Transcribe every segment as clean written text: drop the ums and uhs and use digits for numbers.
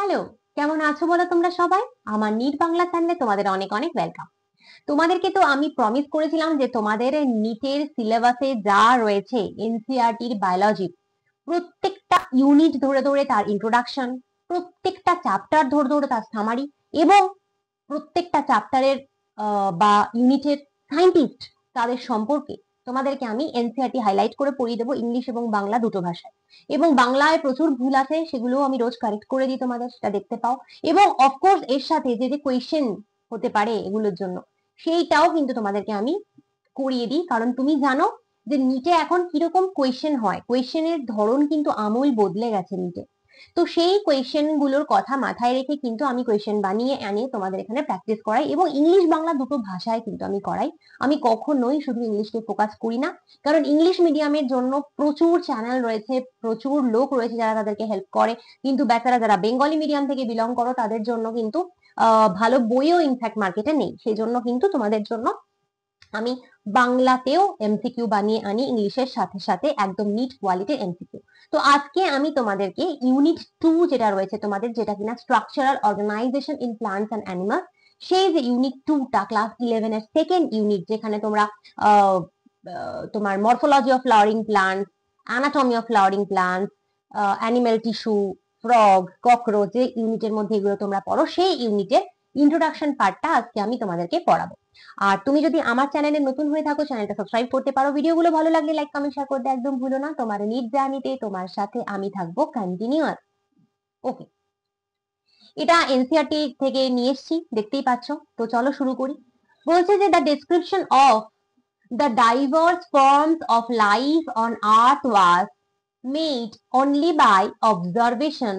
Hello, কেমন আছো বলো তোমরা সবাই? আমার নিট বাংলা চ্যানেলে তোমাদের অনেক অনেক ওয়েলকাম। তোমাদেরকে তো আমি প্রমিস করেছিলাম যে তোমাদের নিটের সিলেবাসে যা রয়েছে এনসিইআরটির বায়োলজি, প্রত্যেকটা ইউনিট ধরে ধরে তার ইন্ট্রোডাকশন, প্রত্যেকটা চ্যাপ্টার ধরে ধরে তার সামারি এবং প্রত্যেকটা চ্যাপ্টারের বা ইউনিটের সায়েন্টিস্ট তাদের সম্পর্কে তোমাদেরকে আমি এনসিইআরটি হাইলাইট করে পড়িয়ে দেবো ইংলিশ এবং বাংলা দুটো ভাষায়। এবং বাংলায় প্রচুর ভুল আছে, সেগুলো আমি রোজ কারেক্ট করে দিই, তোমাদের সেটা দেখতে পাও। এবং অফকোর্স এর সাথে যে যে কোয়েশ্চেন হতে পারে এগুলোর জন্য, সেইটাও কিন্তু তোমাদেরকে আমি করিয়ে দিই। কারণ তুমি জানো যে নিটে এখন কিরকম কোয়েশ্চেন হয়, কোয়েশ্চেনের ধরন কিন্তু আমূল বদলে গেছে নিটে। তো সেই কোয়েশ্চেন গুলোর কথা মাথায় রেখে কিন্তু আমি কোয়েশ্চেন বানিয়ে এনে তোমাদের এখানে প্র্যাকটিস করাই, এবং ইংলিশ বাংলা দুটো ভাষায় কিন্তু আমি করাই। আমি কখনোই শুধু ইংলিশকে ফোকাস করি না, কারণ ইংলিশ মিডিয়ামের জন্য প্রচুর চ্যানেল রয়েছে, প্রচুর লোক রয়েছে যারা তাদেরকে হেল্প করে। কিন্তু বেচারা যারা বেঙ্গলি মিডিয়াম থেকে বিলং করো তাদের জন্য কিন্তু ভালো বইও ইনফ্যাক্ট মার্কেটে নেই। সেই জন্য কিন্তু তোমাদের জন্য আমি বাংলাতেও এমসিকিউ বানিয়ে আনি ইংলিশের সাথে সাথে, একদম নিট কোয়ালিটির এমসিকিউ। তো আজকে আমি তোমাদেরকে ইউনিট 2 যেটা রয়েছে তোমাদের, যেটা কিনা structural organisation in plants and animals, সেই যে ইউনিট 2টা ক্লাস 11 এর সেকেন্ড ইউনিট, যেখানে তোমরা তোমার morphology of flowering plants, anatomy of flowering plants, animal tissue, frog, cockroach, যে ইউনিটের মধ্যে এগুলো তোমরা পড়ো, সেই ইউনিটের ইন্ট্রোডাকশন পার্টটা আজকে আমি তোমাদেরকে পড়াবো। আর তুমি যদি আমার চ্যানেলে নতুন হয়ে থাকো, চ্যানেলটা সাবস্ক্রাইব করতে পারো। ভিডিওগুলো ভালো লাগলে লাইক কমেন্ট শেয়ার করতে একদম ভুলো না। তোমার নিট জার্নিতে তোমার সাথে আমি থাকবো কন্টিনিউয়াস। ওকে, এটা এনসিইআরটি থেকে নিয়ে এসেছি, দেখতেই পাচ্ছ। তো চলো শুরু করি। বলছে যে the description of the diverse forms of life on earth was made only by observation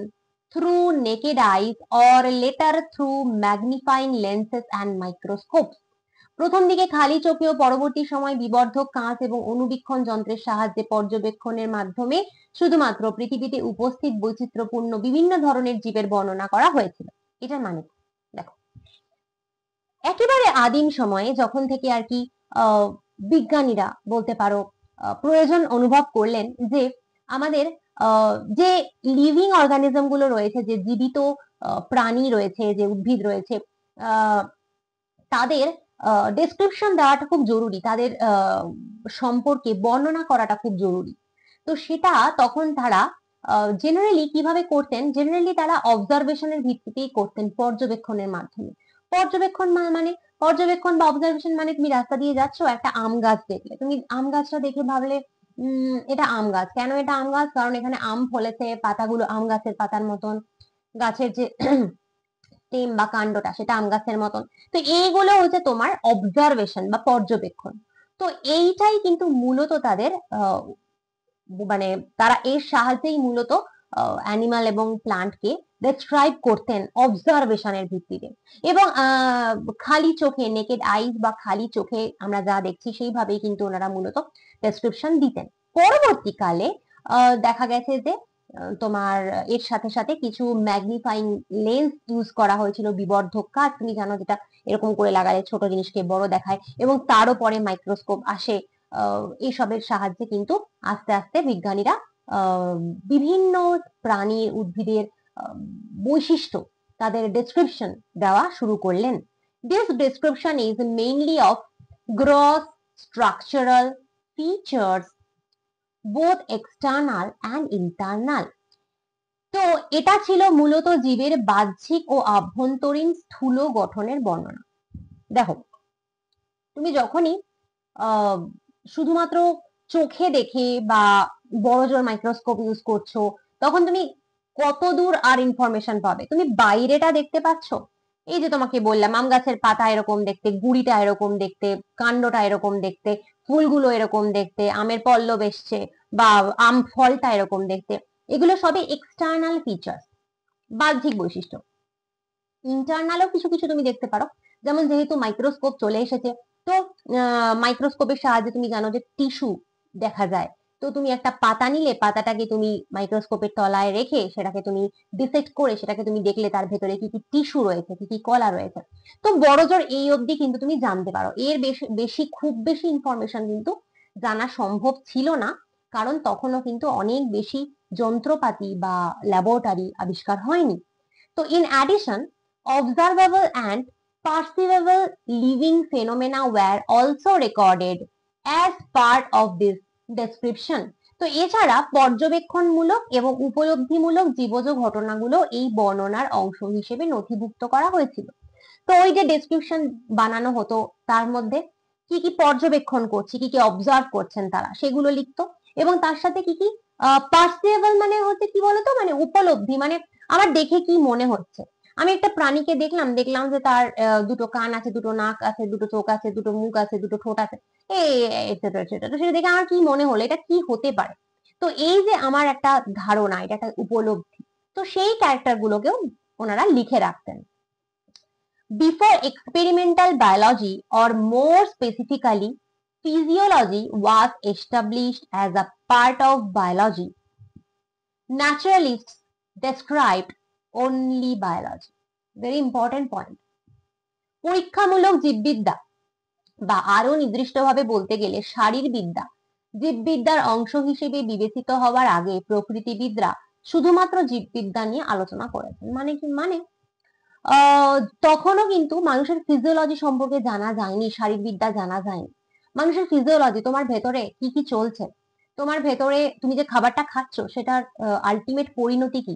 through naked eyes or later through magnifying lenses and microscopes. প্রথম দিকে খালি চোখে ও পরবর্তী সময় বিবর্ধক কাঁচ এবং অনুবীক্ষণ যন্ত্রের সাহায্যে পর্যবেক্ষণের মাধ্যমে শুধুমাত্র পৃথিবীতে উপস্থিত বৈচিত্র্যপূর্ণ বিভিন্ন ধরনের জীবের বর্ণনা করা হয়েছিল। এটার মানে দেখো, একেবারে আদিম সময়ে যখন থেকে আর কি বিজ্ঞানীরা বলতে পারো প্রয়োজন অনুভব করলেন যে আমাদের যে লিভিং অর্গানিজম গুলো রয়েছে, যে জীবিত প্রাণী রয়েছে, যে উদ্ভিদ রয়েছে, তাদের ডেসক্রিপশন দেওয়াটা খুব জরুরি, তাদের সম্পর্কে বর্ণনা করাটা খুব জরুরি। তো সেটা তখন তারা জেনারেলি কিভাবে করতেন, জেনারেলি তারা অবজারভেশনের ভিত্তিতেই করতেন, পর্যবেক্ষণের মাধ্যমে। পর্যবেক্ষণ মানে পর্যবেক্ষণ বা অবজারভেশন মানে তুমি রাস্তা দিয়ে যাচ্ছ, একটা আম গাছ দেখলে, তুমি আম গাছটা দেখে ভাবলে এটা আম গাছ। কেন এটা আম গাছ? কারণ এখানে আম ফলেছে, পাতাগুলো আম গাছের পাতার মতন, গাছের যে স্টেম বা কাণ্ডটা সেটা আম গাছের মতন। তো এইগুলো হচ্ছে তোমার অবজারভেশন বা পর্যবেক্ষণ। তো এইটাই কিন্তু মূলত তাদের মানে তারা এর সাহায্যেই মূলত অ্যানিমাল এবং প্লান্টকে ডেসক্রাইব করতেন অবজারভেশনের ভিত্তিতে। এবং খালি চোখে, নেকেড আইজ বা খালি চোখে আমরা যা দেখছি সেইভাবেই কিন্তু ওনারা মূলত ডেসক্রিপশন দিতেন। পরবর্তীকালে দেখা গেছে যে তোমার এর সাথে সাথে কিছু ম্যাগনিফাইং লেন্স ইউজ করা হয়েছিল, বিবর্ধক কাঁচ তুমি জানো, যেটা এরকম করে লাগালে ছোট জিনিসকে বড় দেখায়, এবং তারও পরে মাইক্রোস্কোপ আসে। এইসবের সাহায্যে কিন্তু আস্তে আস্তে বিজ্ঞানীরা বিভিন্ন প্রাণীর, উদ্ভিদের বৈশিষ্ট্য, তাদের ডেসক্রিপশন দেওয়া শুরু করলেন। This description is mainly of gross structural features, both external and internal. তো এটা ছিল মূলত জীবের বাহ্যিক ও আভ্যন্তরীণ স্থূল গঠনের বর্ণনা। দেখো, তুমি যখনই শুধুমাত্র চোখে দেখে বা বড় জোর মাইক্রোস্কোপ ইউজ করছো, তখন তুমি কত দূর আর ইনফরমেশন পাবে? তুমি বাইরেটা দেখতে পাচ্ছ, এই যে তোমাকে বললাম আম গাছের পাতা এরকম দেখতে, গুড়িটা এরকম দেখতে, কাণ্ডটা এরকম দেখতে, ফুলগুলো এরকম দেখতে, আমের পল্লব এসছে বা আম ফলটা এরকম দেখতে, এগুলো সবই এক্সটার্নাল ফিচার, বাহ্যিক বৈশিষ্ট্য। ইন্টারনালও কিছু কিছু তুমি দেখতে পারো, যেমন যেহেতু মাইক্রোস্কোপ চলে এসেছে, তো মাইক্রোস্কোপের সাহায্যে তুমি জানো যে টিস্যু দেখা যায়। তো তুমি একটা পাতা নিলে, পাতাটাকে তুমি মাইক্রোস্কোপের তলায় রেখে সেটাকে তুমি ডিসেক্ট করে সেটাকে তুমি দেখলে তার ভেতরে কি কি টিস্যু রয়েছে, কি কি কলা রয়েছে। তো বড়জোর এই অবধি কিন্তু তুমি জানতে পারো, এর বেশি বেশি খুব বেশি ইনফরমেশন কিন্তু জানা সম্ভব ছিল না, কারণ তখনও কিন্তু অনেক বেশি যন্ত্রপাতি বা ল্যাবরেটরি আবিষ্কার হয়নি। তো in addition, observable and perceivable living phenomena were also recorded as part of this description. তো এছাড়া পর্যবেক্ষণমূলক এবং উপলব্ধিমূলক জীবজ ঘটনাগুলো এই বর্ণনার অংশ হিসেবে নথিভুক্ত করা হয়েছিল। তো ওই যে ডেসক্রিপশন বানানো হতো তার মধ্যে কি কি পর্যবেক্ষণ করছি, কি কি অবজার্ভ করছেন তারা, সেগুলো লিখতো। এবং তার সাথে কি কি পার্সিয়েবল মানে হচ্ছে কি বলতো, মানে উপলব্ধি, মানে আমার দেখে কি মনে হচ্ছে। আমি একটা প্রাণীকে দেখলাম, দেখলাম যে তার দুটো কান আছে, দুটো নাক আছে, দুটো চোখ আছে, দুটো মুখ আছে, দুটো ঠোঁট আছে, এটসেট্রা এটসেট্রা। তো সেটা দেখে আমার কি মনে হলো, এটা কি হতে পারে। তো এই যে আমার একটা ধারণা, এটা একটা উপলব্ধি, তো সেই ক্যারেক্টার গুলোকেও ওনারা লিখে রাখতেন। Before experimental biology, or more specifically physiology, was established as a part of biology, naturalists described only biology. Very important point. পরীক্ষামূলক জীববিদ্যা বা আরো নির্দিষ্টভাবে বলতে গেলে শারীরবিদ্যা জীববিদ্যার অংশ হিসেবে বিবেচিত হওয়ার আগে প্রকৃতিবিদরা শুধুমাত্র জীববিদ্যা নিয়ে আলোচনা করেছেন। মানে কি, মানে তখনও কিন্তু মানুষের ফিজিওলজি সম্পর্কে জানা যায়নি, শারীরবিদ্যা জানা যায়নি। মানুষের ফিজিওলজি, তোমার ভেতরে কি কি চলছে, তোমার ভেতরে তুমি যে খাবারটা খাচ্ছ সেটার আলটিমেট পরিণতি কি।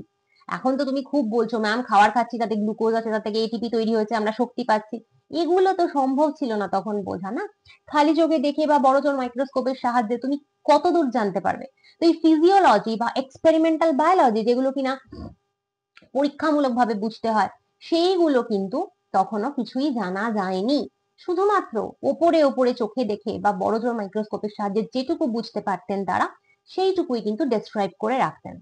এখন তো তুমি খুব বলছো ম্যাম খাবার খাচ্ছি তাতে গ্লুকোজ আছে, তার থেকে এটিপি তৈরি হয়েছে, আমরা শক্তি পাচ্ছি। এগুলো তো সম্ভব ছিল না তখন বোঝা, না? খালি চোখে দেখে বা বড়জোর মাইক্রোস্কোপের সাহায্যে তুমি কতদূর জানতে পারবে। তো এই ফিজিওলজি বা এক্সপেরিমেন্টাল বায়োলজি, যেগুলো কিনা পরীক্ষামূলক ভাবে বুঝতে হয়, সেইগুলো কিন্তু তখনও কিছুই জানা যায়নি। শুধুমাত্র ওপরে ওপরে চোখে দেখে বা বড়জোর মাইক্রোস্কোপের সাহায্যে যেটুকু বুঝতে পারতেন তারা, সেইটুকুই কিন্তু ডেসক্রাইব করে রাখতেন।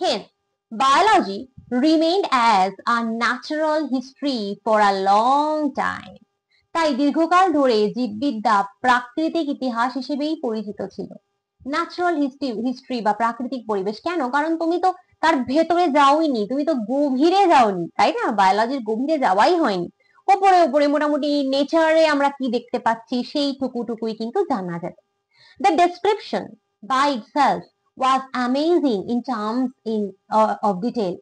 Hence, biology remained as a natural history for a long time. তাই দীর্ঘকাল ধরে জীববিদ্যা প্রাকৃতিক ইতিহাস হিসেবেই পরিচিত ছিল। ন্যাচারাল হিস্ট্রি বা প্রাকৃতিক পরিবেশ, কেন? কারণ তুমি তো তার ভেতরে যাওইনি, তুমি তো গভীরে যাওনি, তাই না? বায়োলজির গভীরে যাওয়াই হয়নি। ওপরে ওপরে মোটামুটি নেচারে আমরা কি দেখতে পাচ্ছি সেই টুকুটুকুই কিন্তু জানা যায়। The description by itself was amazing in terms of detail.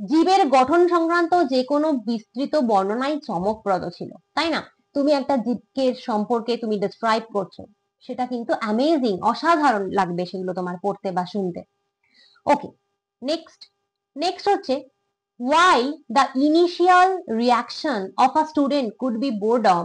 জীবের গঠন সংক্রান্ত যে কোনো বিস্তৃত বর্ণনাই চমকপ্রদ ছিল, তাই না? তুমি একটা জীবকে সম্পর্কে তুমি ডেসক্রাইব করছো, সেটা কিন্তু অ্যামেজিং, অসাধারণ লাগবে সেগুলো তোমার পড়তে বা শুনতে। ওকে, নেক্সট হচ্ছে, while the initial reaction of a student could be boredom,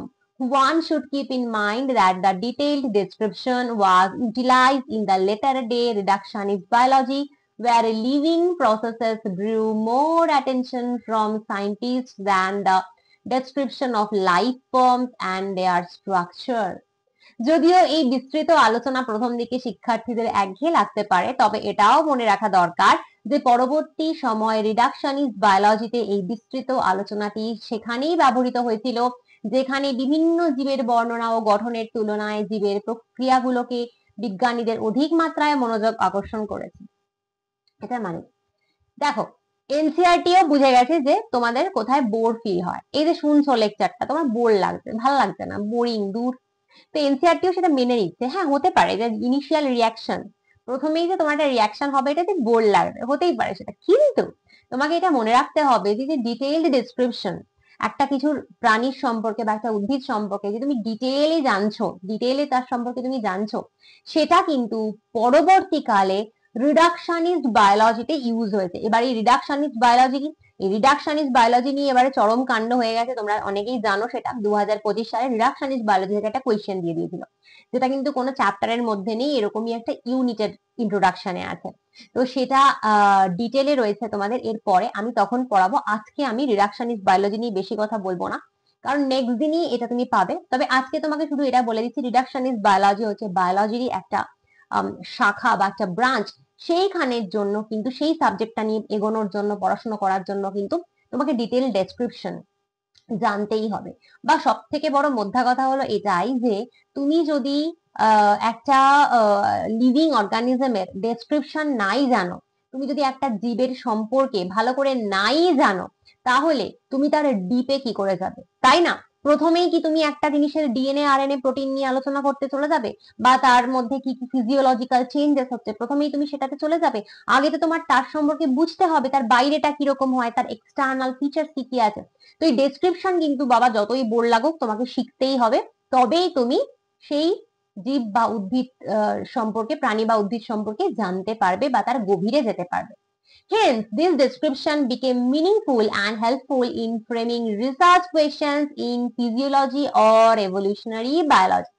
one should keep in mind that the detailed description was utilized in the later day reductionist biology, where living processes drew more attention from scientists than the description of life forms and their structure. যদিও এই বিস্তৃত আলোচনা প্রথম দিকে শিক্ষার্থীদের একঘেয়ে লাগতে পারে, তবে এটাও মনে রাখা দরকার যে পরবর্তী সময়ে রিডাকশনিস্ট বায়োলজিতে এই বিস্তৃত আলোচনাটি সেখানেই ব্যবহৃত হয়েছিল যেখানে বিভিন্ন জীবের বর্ণনা ও গঠনের তুলনায় জীবের প্রক্রিয়াগুলোকে বিজ্ঞানীদের অধিক মাত্রায় মনোযোগ আকর্ষণ করেছে। এটা মানে দেখো, এনসিআরটিও বুঝে গেছে যে তোমাদের কোথায় বোর ফিল হয়। এই যে শুনছো লেকচারটা, তোমার বোর লাগছে, ভালো লাগছে না, বোরিং, দূর। তো এনসিআরটিও সেটা মেনে নিচ্ছে। হ্যাঁ, হতে পারে যে ইনিশিয়াল রিয়াকশন, প্রথমেই যে তোমার একটা রিয়াকশন হবে, এটাতে বোর লাগবে, হতেই পারে সেটা। কিন্তু তোমাকে এটা মনে রাখতে হবে যে ডিটেইলড ডেসক্রিপশন একটা কিছুর প্রাণীর সম্পর্কে বা একটা উদ্ভিদ সম্পর্কে যে তুমি ডিটেইলে জানছো, ডিটেইলে তার সম্পর্কে তুমি জানছো, সেটা কিন্তু পরবর্তীকালে রিডাকশনিস্ট বায়োলজিতে ইউজ হয়েছে। এবার এই রিডাকশনিস্ট বায়োলজি কি? এই রিডাকশনিস্ট বায়োলজি নিয়ে এবারে চরম কাণ্ড হয়ে গেছে, তোমরা অনেকেই জানো সেটা। 2025 সালে রিডাকশনিস্ট বায়োলজি থেকে একটা কোয়েশ্চেন দিয়ে দিয়েছিল, যেটা কিন্তু কোনো চ্যাপ্টারের মধ্যে নেই, এরকমই একটা ইউনিটের ইন্ট্রোডাকশনে আছে। তো সেটা ডিটেলে রয়েছে তোমাদের এর পরে, আমি তখন পড়াবো। আজকে আমি রিডাকশনিস্ট বায়োলজি নিয়ে বেশি কথা বলবো না, কারণ নেক্সট দিনই এটা তুমি পাবে। তবে আজকে তোমাকে শুধু এটা বলে দিচ্ছি, রিডাকশনিস্ট বায়োলজি হচ্ছে বায়োলজিরই একটা শাখা বা একটা ব্রাঞ্চ। সেইখানের জন্য কিন্তু সেই সাবজেক্টটা নিয়ে এগোনোর জন্য, পড়াশোনা করার জন্য কিন্তু তোমাকে ডিটেল ডেসক্রিপশন জানতেই হবে। বা সব থেকে বড় মোদ্দা কথা হলো এটাই যে তুমি যদি একটা লিভিং অর্গানিজমের ডেসক্রিপশন নাই জানো, তুমি যদি একটা জীবের সম্পর্কে ভালো করে নাই জানো, তাহলে তুমি তার ডিপে কি করে যাবে, তাই না? প্রথমেই কি তুমি একটা জিনিসের ডিএনএ আরএনএ প্রোটিন নিয়ে আলোচনা করতে চলে যাবে, বা তার মধ্যে কি কি ফিজিওলজিক্যাল চেঞ্জেস হচ্ছে প্রথমেই তুমি সেটাতে চলে যাবে? আগে তো তোমার তার সম্পর্কে বুঝতে হবে, তার বাইরেটা কিরকম হয়, তার এক্সটার্নাল ফিচার্স কি কি আছে। তো এই ডেসক্রিপশন কিন্তু বাবা যতই বোর লাগুক তোমাকে শিখতেই হবে, তবেই তুমি সেই জীব বা উদ্ভিদ সম্পর্কে, প্রাণী বা উদ্ভিদ সম্পর্কে জানতে পারবে বা তার গভীরে যেতে পারবে। Hence, this description became meaningful and helpful in framing research questions in physiology or evolutionary biology.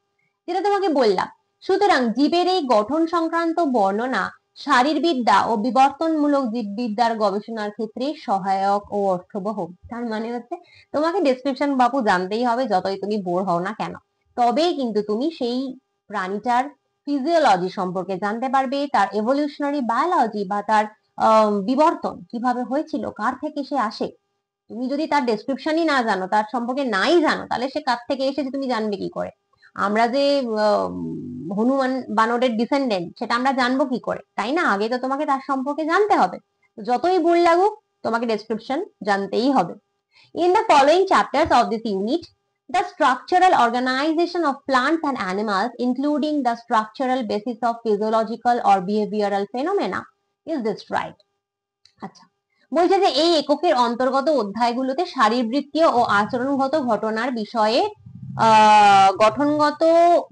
যেটা তোমাকে বললাম, সুতরাং জীবের এই গঠন সংক্রান্ত বর্ণনা শারীরবিদ্যা ও বিবর্তনমূলক জীববিদ্যার গবেষণার ক্ষেত্রে সহায়ক ও অর্থবহ। তার মানে হচ্ছে তোমাকে ডেসক্রিপশন বাবু জানতেই হবে, যতই তুমি বোর হও না কেন, তবেই কিন্তু তুমি সেই প্রাণীটার ফিজিওলজি সম্পর্কে জানতে পারবে, তার এভলিউশনারি বায়োলজি বা তার বিবর্তন কিভাবে হয়েছিল, কার থেকে সে আসে। তুমি যদি তার ডেসক্রিপশনই না জানো, তার সম্পর্কে নাই জানো, তাহলে সে কার থেকে এসেছে তুমি জানবে কি করে? আমরা যে হনুমান বানরের ডিসেন্ডেন্ট সেটা আমরা জানবো কি করে, তাই না? আগে তো তোমাকে তার সম্পর্কে জানতে হবে। যতই ভুল লাগুক তোমাকে ডেসক্রিপশন জানতেই হবে। In the following chapters of this unit, the structural organization of plants and animals, including the structural basis of physiological or behavioral phenomena, is described. আচ্ছা, বলছে যে এই এককের অন্তর্গত অধ্যায়গুলোতে শারীরবৃত্তীয় ও আচরণগত ঘটনার বিষয়ে গঠনগত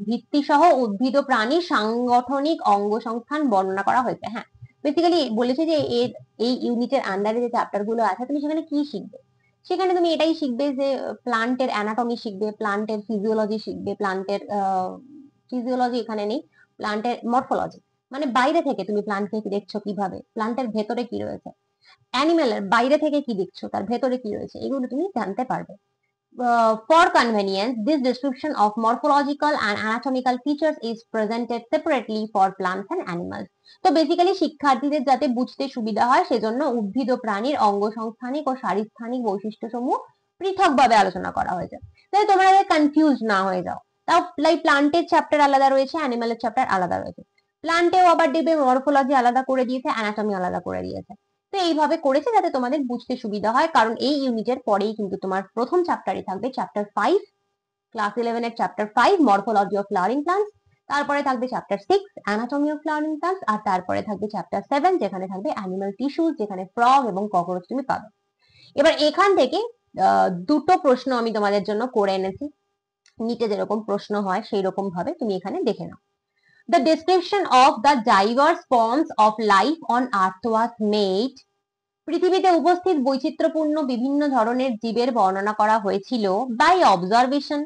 ভিত্তি সহ উদ্ভিদ ও প্রাণী সাংগঠনিক অঙ্গসংস্থান বর্ণনা করা হয়েছে। হ্যাঁ, বেসিক্যালি বলেছে যে এই ইউনিটের আন্ডারে যে চ্যাপ্টার গুলো আছে তুমি সেখানে কি শিখবে, সেখানে তুমি এটাই শিখবে যে প্লান্টের অ্যানাটমি শিখবে, প্লান্টের ফিজিওলজি শিখবে, প্লান্টের ফিজিওলজি এখানে নেই, প্লান্টের মরফোলজি, মানে বাইরে থেকে তুমি প্লান্টকে দেখছো কিভাবে, প্লান্টের ভেতরে কি রয়েছে, অ্যানিমেলের বাইরে থেকে কি দেখছো তার ভেতরে কি রয়েছে, এগুলো তুমি জানতে পারবে। For convenience, this description of morphological and anatomical features is presented separately for plants and animals. তো বেসিক্যালি শিক্ষার্থীদের যাতে বুঝতে সুবিধা হয় সেজন্য উদ্ভিদ ও প্রাণীর অঙ্গসংস্থানিক ও শারীরস্থানিক বৈশিষ্ট্যসমূহ পৃথকভাবে আলোচনা করা হয়েছে, যাতে তোমরা কনফিউজ না হয়ে যাও। তাও প্লান্টের চ্যাপ্টার আলাদা রয়েছে, অ্যানিমালের চ্যাপ্টার আলাদা রয়েছে, প্লান্টেও আবার দেখবে মরফোলজি আলাদা করে দিয়েছে, অ্যানাটমি আলাদা করে দিয়েছে। তো এইভাবে করেছে যাতে তোমাদের বুঝতে সুবিধা হয়, কারণ এই ইউনিটের পরেই কিন্তু তোমার প্রথম চ্যাপ্টারই থাকবে চ্যাপ্টার 5, ক্লাস 11 এর chapter 5 morphology of flowering plants, তারপরে থাকবে chapter 6 anatomy of flowering plants, আর তারপরে থাকবে চ্যাপ্টার 7 যেখানে থাকবে অ্যানিমাল টিস্যুস, যেখানে ফ্রগ এবং ককরোচ তুমি পাবে। এবার এখান থেকে দুটো প্রশ্ন আমি তোমাদের জন্য করে এনেছি, নিটে যেরকম প্রশ্ন হয় সেই রকম ভাবে তুমি এখানে দেখে নাও। The description of the diverse forms of life on Earth was made, পৃথিবীতে উপস্থিত বৈচিত্র্যপূর্ণ বিভিন্ন ধরনের জীবের বর্ণনা করা হয়েছিল বাই অবজারভেশন,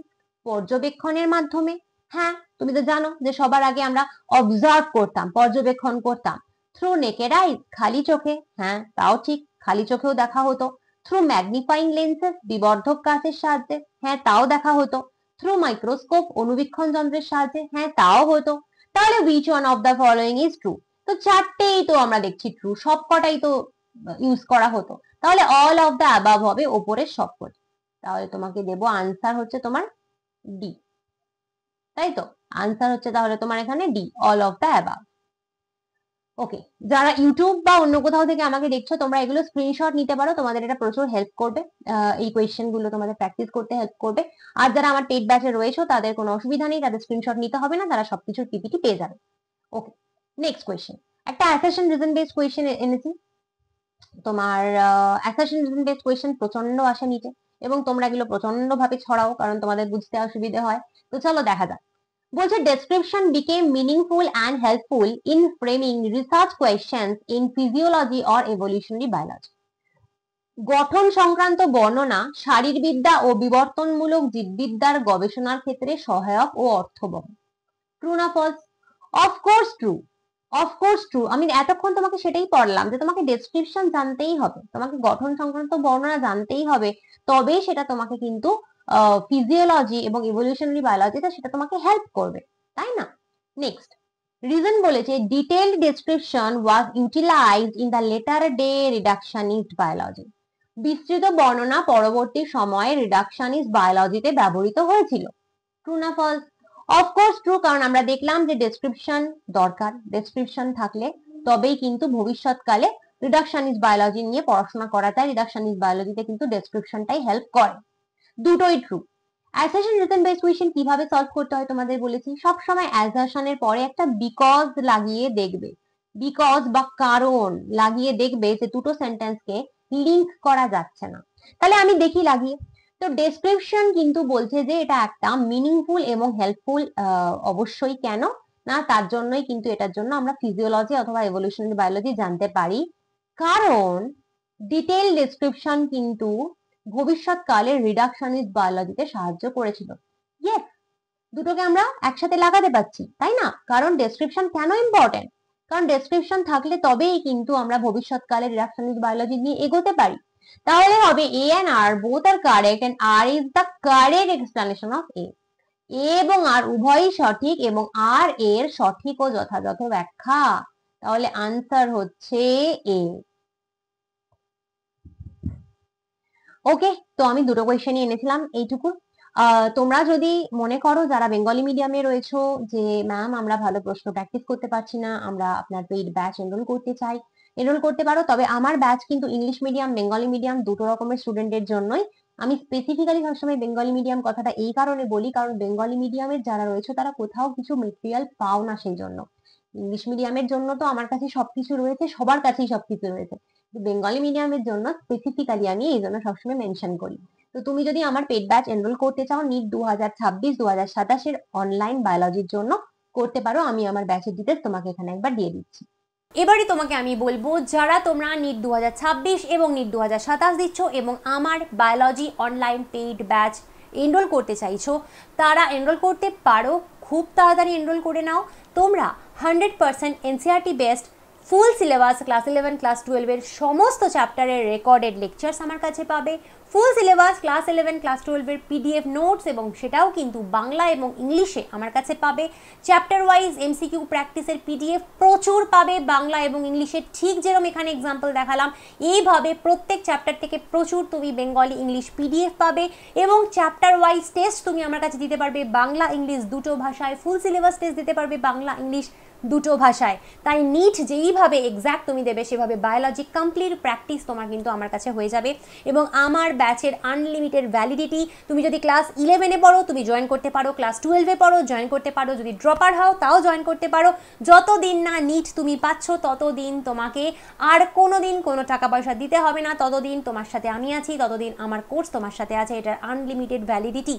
পর্যবেক্ষণের মাধ্যমে। হ্যাঁ, তুমি তো জানো যে সবার আগে আমরা অবজার্ভ করতাম, পর্যবেক্ষণ করতাম। থ্রু নেকেড আইজ, খালি চোখে, হ্যাঁ তাও ঠিক, খালি চোখেও দেখা হতো। থ্রু ম্যাগনিফাইং লেন্সেস, বিবর্ধক কাঁচের সাহায্যে, হ্যাঁ তাও দেখা হতো। থ্রু মাইক্রোস্কোপ, অনুবীক্ষণ যন্ত্রের সাহায্যে, হ্যাঁ তাও হতো। তাহলে which one of the following is true? তো চারটেই তো আমরা দেখছি ট্রু, সবকটাই তো ইউজ করা হতো, তাহলে অল অফ দ্য অ্যাবাভ হবে ওপরের সবকটি। তাহলে তোমাকে দেবো আনসার হচ্ছে তোমার ডি, তাই তো? আনসার হচ্ছে তাহলে তোমার এখানে D, all of the above. Okay, যারা ইউটিউব বা অন্য কোথাও থেকে আমাকে দেখছো তোমরা এগুলো স্ক্রিনশট নিতে পারো, তোমাদের এটা প্রচুর হেল্প করবে, এই কোয়েশ্চেন গুলো তোমাদের প্র্যাকটিস করতে হেল্প করবে। আর যারা আমার পেড ব্যাচে রয়েছে তাদের কোনো অসুবিধা নেই, তাদের স্ক্রিনশট নিতে হবে না, তারা সবকিছুর পিপিটি পেয়ে যাবে। ওকে, নেক্সট কোয়েশ্চেন, একটা অ্যাসারশন রিজন বেসড কোয়েশ্চেন এনেছি। তোমার অ্যাসারশন রিজন বেসড কোয়েশ্চেন প্রচন্ড আসে নিচে, এবং তোমরা এগুলো প্রচন্ড ভাবে ছড়াও কারণ তোমাদের বুঝতে অসুবিধা হয়। তো চলো দেখা যাক। বলছে description became meaningful and helpful in framing research questions in physiology or evolutionary biology. গঠন সংক্রান্ত বর্ণনা শারীরবিদ্যা ও বিবর্তনমূলক জীববিদ্যার গবেষণার ক্ষেত্রে সহায়ক ও অর্থবহ। ট্রু না false? Of course true, of course true. আমি এতক্ষণ তোমাকে সেটাই পড়লাম যে তোমাকে ডেসক্রিপশন জানতেই হবে, তোমাকে গঠন সংক্রান্ত বর্ণনা জানতেই হবে, তবেই সেটা তোমাকে কিন্তু ফিজিওলজি এবং ইভলিউশনারি বায়োলজিতে সেটা তোমাকে হেল্প করবে, তাই না? নেক্সট রিজন বলেছে detailed description was utilised in the latter day reductionist biology. বিস্তৃত বর্ণনা পরবর্তী সময়ে রিডাকশনিস্ট বায়োলজিতে ব্যবহৃত হয়েছিল। ট্রু না ফলস? অফকোর্স ট্রু, কারণ আমরা দেখলাম যে ডেসক্রিপশন দরকার, ডেসক্রিপশন থাকলে তবেই কিন্তু ভবিষ্যৎকালে রিডাকশনিস্ট বায়োলজি নিয়ে পড়াশোনা করা যায়, রিডাকশনিস্ট বায়োলজিতে কিন্তু ডেসক্রিপশনটাই হেল্প করে। দুটোই true. Assertion reason based question কিভাবে সলভ করতে হয় তোমাদের বলেছি। সব সময় অ্যাসারশনের পরে একটা বিকজ লাগিয়ে দেখবে, বিকজ বা কারণ লাগিয়ে দেখবে যে দুটো সেন্টেন্সকে লিংক করা যাচ্ছে না। তাহলে আমি দেখি লাগিয়ে। তো ডেসক্রিপশন কিন্তু বলছে যে এটা একটা মিনিংফুল এবং হেল্পফুল, অবশ্যই। কেন না, তার জন্যই কিন্তু এটার জন্য আমরা ফিজিওলজি অথবা এভলিউশনারি বায়োলজি জানতে পারি, কারণ ডিটেইল ডেসক্রিপশন কিন্তু ভবিষ্যৎকালে রিডাকশনিস্ট বায়োলজিতে সাহায্য করেছিল। ইয়েস, দুটোকে আমরা একসাথে লাগাতে পারছি, তাই না? কারণ ডেসক্রিপশন কেন ইম্পর্টেন্ট? কারণ ডেসক্রিপশন থাকলে তবেই কিন্তু আমরা ভবিষ্যৎকালে রিডাকশনিস্ট বায়োলজি নিয়ে এগোতে পারি। তাহলে হবে A and R both R correct and R is the correct explanation of A. A এবং আর উভয়ই সঠিক এবং আর এর সঠিক ও যথাযথ ব্যাখ্যা। তাহলে আনসার হচ্ছে এ। ওকে, তো আমি দুটো কোয়েশ্চেনই এনেছিলাম এইটুকু। তোমরা যদি মনে করো যারা বেঙ্গলি মিডিয়ামে রয়েছো যে ম্যাম আমরা ভালো প্রশ্ন প্র্যাকটিস করতে পারছি না, আমরা আপনার পেইড ব্যাচ এনরোল করতে চাই, এনরোল করতে পারো। তবে আমার ব্যাচ কিন্তু ইংলিশ মিডিয়াম বেঙ্গলি মিডিয়াম দুটো রকমের স্টুডেন্টের জন্যই। আমি স্পেসিফিক্যালি সবসময় বেঙ্গলি মিডিয়াম কথাটা এই কারণে বলি, কারণ বেঙ্গলি মিডিয়ামের যারা রয়েছে তারা কোথাও কিছু মেটেরিয়াল পাও না, সেই জন্য। ইংলিশ মিডিয়ামের জন্য তো আমার কাছে সবকিছু রয়েছে, সবার কাছেই সবকিছু রয়েছে। বেঙ্গলি মিডিয়ামের জন্য স্পেসিফিক্যালি আমি এই জন্য সবসময় মেনশন করি। তো তুমি যদি আমার পেড ব্যাচ এনরোল করতে চাও নিট 2026-2027 অনলাইন বায়োলজির জন্য, করতে পারো। আমি আমার ব্যাচের ডিটেলস তোমাকে এখানে একবার দিয়ে দিচ্ছি। এবারে তোমাকে আমি বলবো যারা তোমরা নিট 2026 এবং নিট 2027 দিচ্ছ এবং আমার biology online paid batch enrol করতে চাইছো, তারা এনরোল করতে পারো। খুব তাড়াতাড়ি এনরোল করে নাও। তোমরা 100% NCERT best full syllabus class 11 class 12 এর সমস্ত চ্যাপ্টারের রেকর্ডেড লেকচার্স আমার কাছে পাবে। ফুল সিলেবাস ক্লাস 11 ক্লাস 12 এর পিডিএফ নোটস এবং সেটাও কিন্তু বাংলা এবং ইংলিশে আমার কাছে পাবে। চ্যাপ্টার ওয়াইজ এমসিকিউ প্র্যাকটিসের পিডিএফ প্রচুর পাবে বাংলা এবং ইংলিশে, ঠিক যেরকম এখানে এক্সাম্পল দেখালাম এইভাবে প্রত্যেক চ্যাপ্টার থেকে প্রচুর তুমি বেঙ্গলি ইংলিশ পিডিএফ পাবে। এবং চ্যাপ্টার ওয়াইজ টেস্ট তুমি আমার কাছে দিতে পারবে বাংলা ইংলিশ দুটো ভাষায়। ফুল সিলেবাস টেস্ট দিতে পারবে বাংলা ইংলিশ দুটো ভাষায়। তাই নিট যেইভাবে এক্স্যাক্ট তুমি দেবে সেভাবে বায়োলজি কমপ্লিট প্র্যাকটিস তোমার কিন্তু আমার কাছে হয়ে যাবে। এবং আমার ব্যাচের আনলিমিটেড ভ্যালিডিটি, তুমি যদি ক্লাস 11-এ পড়ো তুমি জয়েন করতে পারো, ক্লাস 12-এ পড়ো জয়েন করতে পারো, যদি ড্রপার হও তাও জয়েন করতে পারো। যতদিন না নিট তুমি পাচ্ছ ততদিন তোমাকে আর কোনো দিন কোনো টাকা পয়সা দিতে হবে না, ততদিন তোমার সাথে আমি আছি, ততদিন আমার কোর্স তোমার সাথে আছে। এটার আনলিমিটেড ভ্যালিডিটি।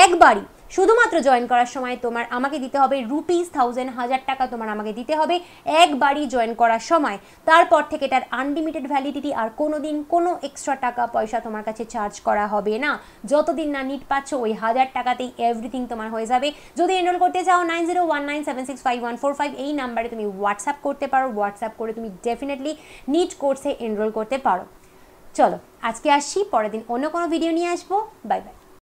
একবারই শুধুমাত্র জয়েন করার সময় তোমার আমাকে দিতে হবে ₹1000 1000 টাকা তোমার আমাকে দিতে হবে একবারই জয়েন করার সময়। তারপর থেকে এটার আনলিমিটেড ভ্যালিডিটি, আর কোনো দিন কোনো এক্সট্রা টাকা পয়সা তোমার কাছে চার্জ করা হবে না। যতদিন না নিট পাচ্ছ ওই 1000 টাকাতেই এভরিথিং তোমার হয়ে যাবে। যদি এনরোল করতে চাও 9019765145 এই নাম্বারে তুমি হোয়াটসঅ্যাপ করতে পারো। হোয়াটসঅ্যাপ করে তুমি ডেফিনেটলি নিট কোর্সে এনরোল করতে পারো। চলো আজকে আসছি, পরের দিন অন্য কোনো ভিডিও নিয়ে আসবো। Bye bye.